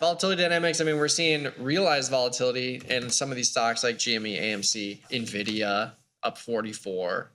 Volatility dynamics, I mean, we're seeing realized volatility in some of these stocks like GME, AMC, NVIDIA, up 44.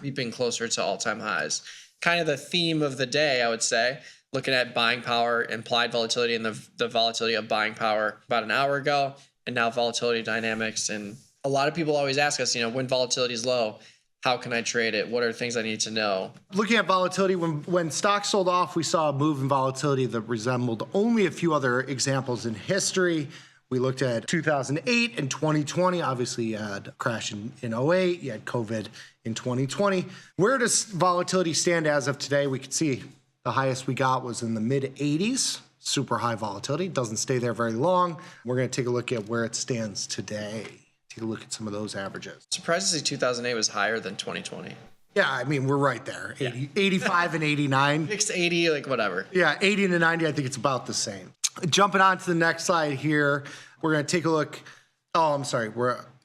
We've been closer to all-time highs. Kind of the theme of the day, I would say, looking at buying power, implied volatility, and the volatility of buying power about an hour ago, and now volatility dynamics. And a lot of people always ask us, when volatility is low, how can I trade it? What are things I need to know? Looking at volatility, when stocks sold off, we saw a move in volatility that resembled only a few other examples in history. We looked at 2008 and 2020. Obviously, you had a crash in 08. You had COVID in 2020. Where does volatility stand as of today? We could see the highest we got was in the mid-80s. Super high volatility. Doesn't stay there very long. We're going to take a look at where it stands today. Take a look at some of those averages. Surprised to see 2008 was higher than 2020. Yeah, I mean, we're right there. 85 and 89. Fixed 80, like whatever. Yeah, 80 to 90, I think it's about the same. Jumping on to the next slide here, we're going to take a look. Oh, I'm sorry.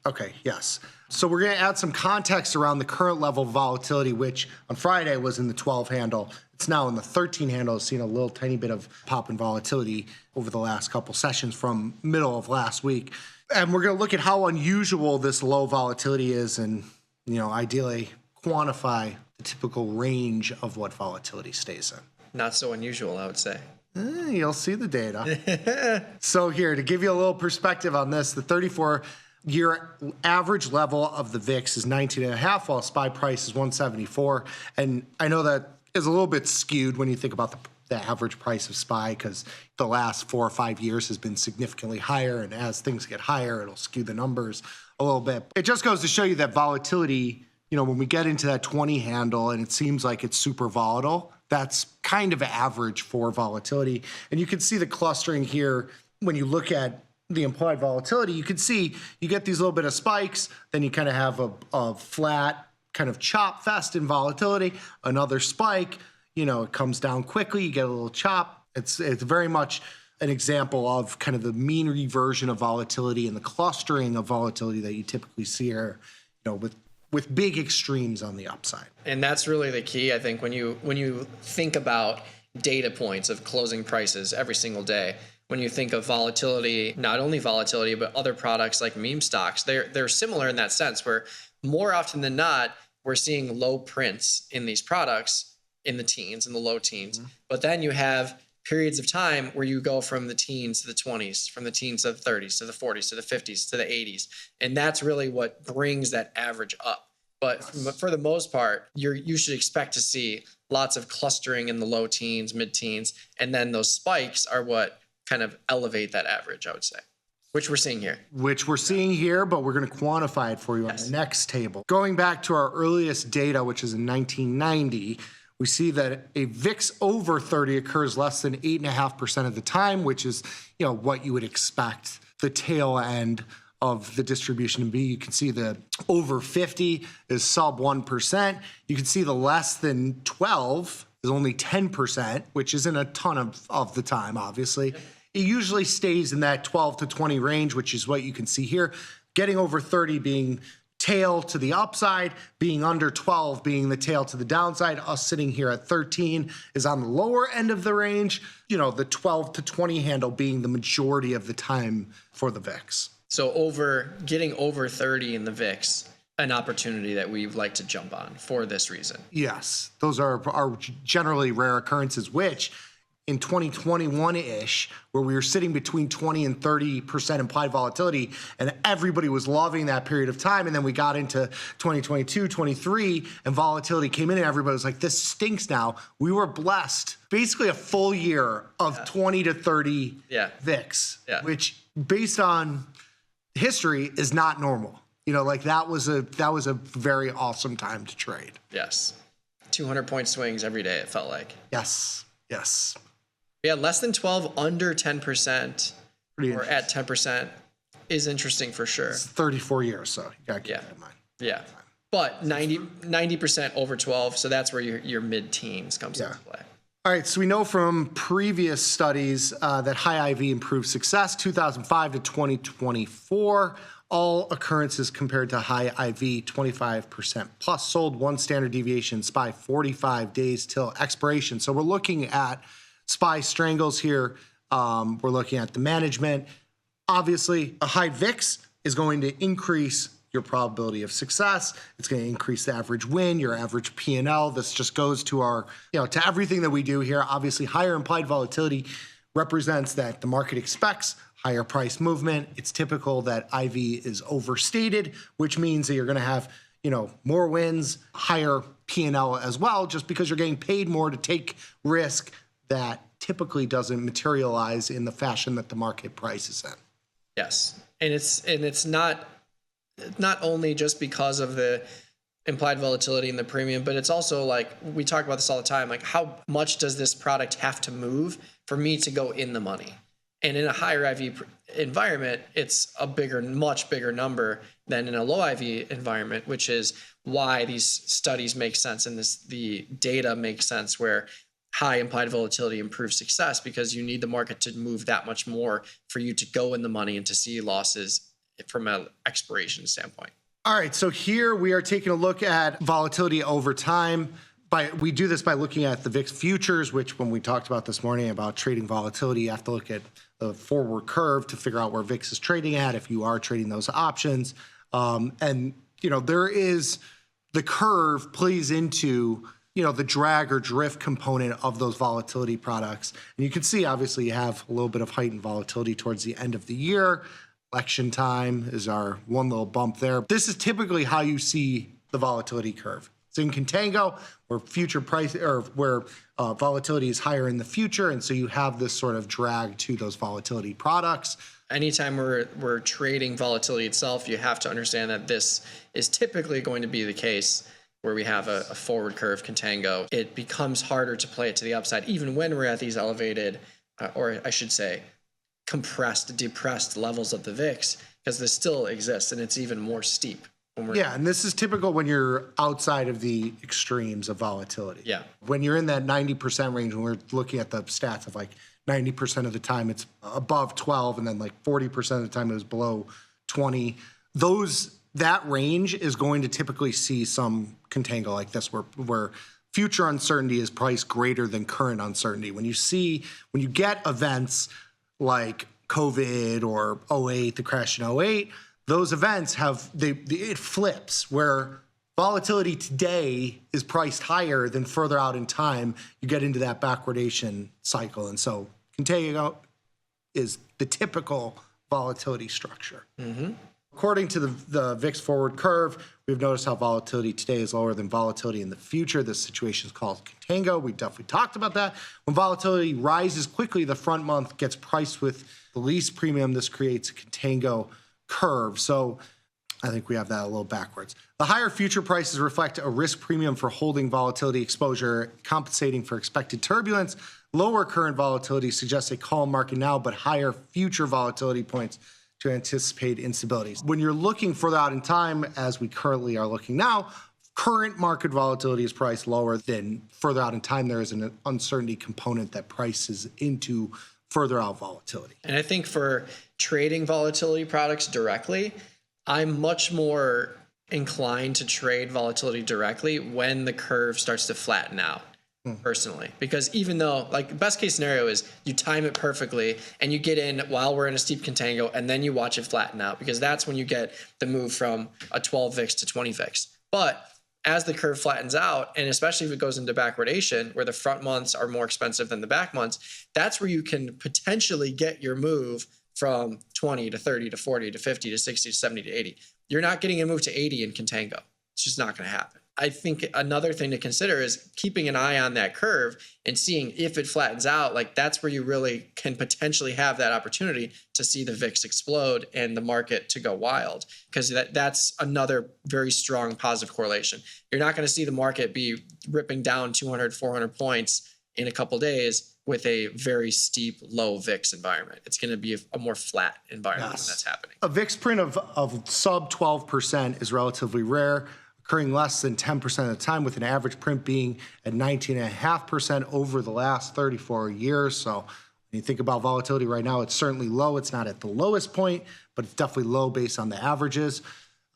Okay, yes. So we're going to add some context around the current level of volatility, which on Friday was in the 12 handle. It's now in the 13 handle. It's seen a little tiny bit of pop in volatility over the last couple sessions from middle of last week. And we're going to look at how unusual this low volatility is and, ideally quantify the typical range of what volatility stays in. Not so unusual, I would say. You'll see the data. So here, to give you a little perspective on this, the 34-year average level of the VIX is 19.5, while SPY price is 174. And I know that is a little bit skewed when you think about the average price of SPY, because the last 4 or 5 years has been significantly higher, and as things get higher, it'll skew the numbers a little bit. It just goes to show you that volatility, when we get into that 20 handle and it seems like it's super volatile, that's kind of average for volatility. And you can see the clustering here when you look at the implied volatility. You can see you get these little bit of spikes, then you kind of have a flat kind of chop fest in volatility, another spike, it comes down quickly, you get a little chop. It's very much an example of kind of the mean reversion of volatility and the clustering of volatility that you typically see here, with big extremes on the upside. And that's really the key, I think, when you think about data points of closing prices every single day. When you think of volatility, not only volatility, but other products like meme stocks, they're similar in that sense, where more often than not, we're seeing low prints in these products in the teens, in the low teens. But then you have periods of time where you go from the teens to the 20s, from the teens to the 30s, to the 40s, to the 50s, to the 80s. And that's really what brings that average up. But for the most part, you should expect to see lots of clustering in the low teens, mid-teens, and then those spikes are what kind of elevate that average, I would say. Which we're seeing here. But we're going to quantify it for you on the next table. Going back to our earliest data, which is in 1990, we see that a VIX over 30 occurs less than 8.5% of the time, which is, what you would expect the tail end of the distribution to be. You can see the over 50 is sub 1%. You can see the less than 12 is only 10%, which isn't a ton of the time, obviously. It usually stays in that 12 to 20 range, which is what you can see here. Getting over 30 being tail to the upside, being under 12 being the tail to the downside. Us sitting here at 13 is on the lower end of the range. The 12 to 20 handle being the majority of the time for the VIX. So getting over 30 in the VIX, an opportunity that we like to jump on for this reason. Yes, those are generally rare occurrences, which in 2021-ish, where we were sitting between 20 and 30% implied volatility, and everybody was loving that period of time. And then we got into 2022, 23, and volatility came in, and everybody was like, this stinks now. We were blessed. Basically a full year of 20 to 30 VIX, which based on history is not normal. That was a very awesome time to trade. Yes. 200-point swings every day, it felt like. Yes. Yeah, less than 12, under 10%, or at 10% is interesting for sure. It's 34 years, so you got to keep that in mind. Yeah. But 90% over 12, so that's where your mid-teens comes into play. All right, so we know from previous studies that high IV improved success, 2005 to 2024. All occurrences compared to high IV, 25% plus sold, one standard deviation, SPY 45 days till expiration. So we're looking at SPY strangles here We're looking at the management. Obviously, a high VIX is going to increase your probability of success. It's going to increase the average win, your average P&L. This just goes to our, to everything that we do here. Obviously, higher implied volatility represents that the market expects higher price movement. It's typical that IV is overstated, which means that you're going to have, more wins, higher P&L as well, just because you're getting paid more to take risk that typically doesn't materialize in the fashion that the market prices in. Yes. And it's not only just because of the implied volatility in the premium, but it's also like, we talk about this all the time, like how much does this product have to move for me to go in the money? And in a higher IV environment, it's a much bigger number than in a low IV environment, which is why these studies make sense and the data makes sense, where high implied volatility improves success, because you need the market to move that much more for you to go in the money and to see losses from an expiration standpoint. All right, so here we are taking a look at volatility over time. We do this by looking at the VIX futures, which when we talked about this morning about trading volatility, you have to look at the forward curve to figure out where VIX is trading at if you are trading those options. There is the curve plays into the drag or drift component of those volatility products. And you can see, obviously, you have a little bit of heightened volatility towards the end of the year. Election time is our one little bump there. This is typically how you see the volatility curve. It's in contango, where future price or where volatility is higher in the future, and so you have this sort of drag to those volatility products. Anytime we're trading volatility itself, you have to understand that this is typically going to be the case where we have a forward curve contango. It becomes harder to play it to the upside, even when we're at these elevated, or I should say, depressed levels of the VIX, because this still exists and it's even more steep. And this is typical when you're outside of the extremes of volatility. Yeah. When you're in that 90% range, when we're looking at the stats of like 90% of the time it's above 12, and then like 40% of the time it was below 20, that range is going to typically see some contango like this, where future uncertainty is priced greater than current uncertainty. When you get events like COVID or 08, the crash in 08, those events it flips, where volatility today is priced higher than further out in time. You get into that backwardation cycle. And so contango is the typical volatility structure. Mm-hmm. According to the VIX forward curve, we've noticed how volatility today is lower than volatility in the future. This situation is called contango. We definitely talked about that. When volatility rises quickly, the front month gets priced with the least premium. This creates a contango curve. So I think we have that a little backwards. The higher future prices reflect a risk premium for holding volatility exposure, compensating for expected turbulence. Lower current volatility suggests a calm market now, but higher future volatility points to anticipate instabilities. When you're looking further out in time, as we currently are looking now, current market volatility is priced lower than further out in time. There is an uncertainty component that prices into further out volatility. And I think for trading volatility products directly, I'm much more inclined to trade volatility directly when the curve starts to flatten out. Personally, because even though, like, best case scenario is you time it perfectly and you get in while we're in a steep contango, and then you watch it flatten out, because that's when you get the move from a 12 VIX to 20 VIX. But as the curve flattens out, and especially if it goes into backwardation, where the front months are more expensive than the back months, that's where you can potentially get your move from 20 to 30 to 40 to 50 to 60 to 70 to 80. You're not getting a move to 80 in contango. It's just not going to happen. I think another thing to consider is keeping an eye on that curve and seeing if it flattens out. Like, that's where you really can potentially have that opportunity to see the VIX explode and the market to go wild, because that's another very strong positive correlation. You're not going to see the market be ripping down 200, 400 points in a couple days with a very steep low VIX environment. It's going to be a more flat environment when that's happening. A VIX print of sub 12% is relatively rare, occurring less than 10% of the time, with an average print being at 19.5% over the last 34 years. So when you think about volatility right now, it's certainly low. It's not at the lowest point, but it's definitely low based on the averages.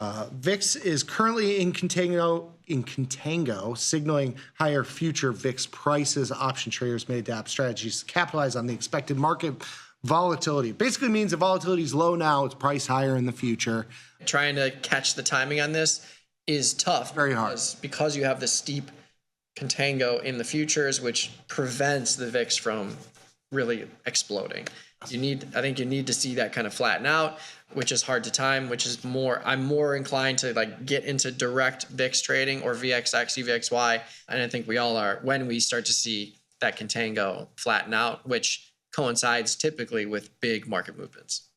VIX is currently in contango, signaling higher future VIX prices. Option traders may adapt strategies to capitalize on the expected market volatility. Basically means the volatility is low now, it's priced higher in the future. Trying to catch the timing on this is tough. Very hard. Because you have the steep contango in the futures, which prevents the VIX from really exploding. I think you need to see that kind of flatten out, which is hard to time, which is I'm more inclined to like get into direct VIX trading or VXX, UVXY. And I think we all are when we start to see that contango flatten out, which coincides typically with big market movements.